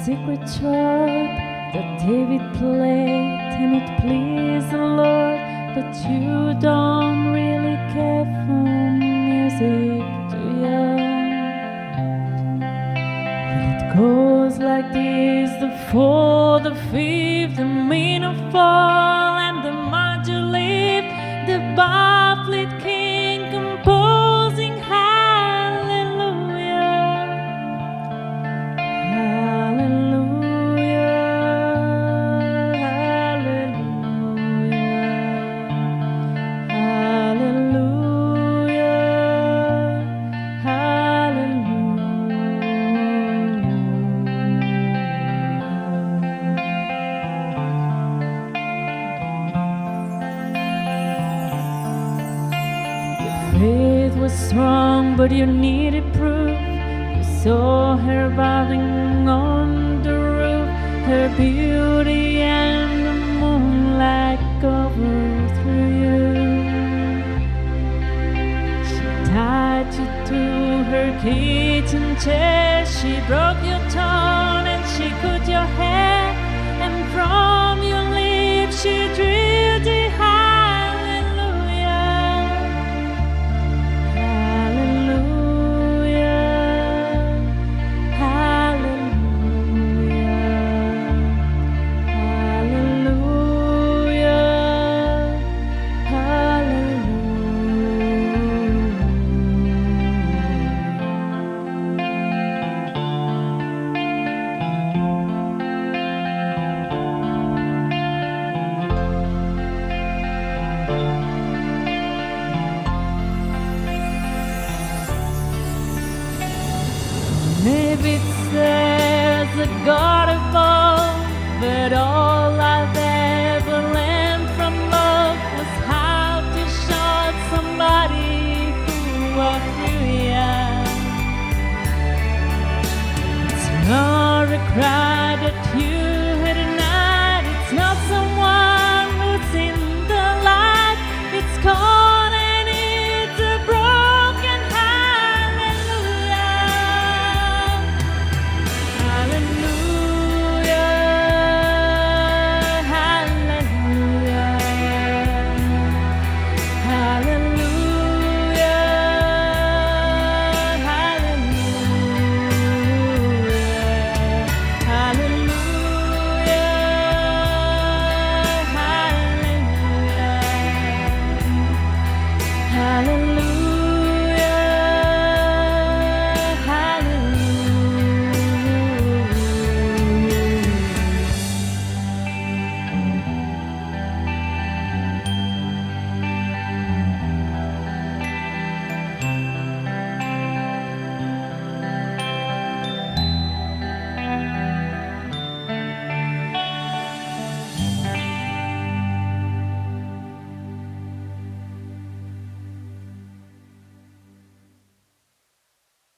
secret chord that David played, and it pleased the Lord. But you don't really care for music, do you? Well, it goes like this: the fourth, the fifth, the minor fall, and the major lift, the baffled king composing hallelujah, hallelujah, hallelujah, faith was strong, but you needed proof. You saw her bathing on the roof, her beauty and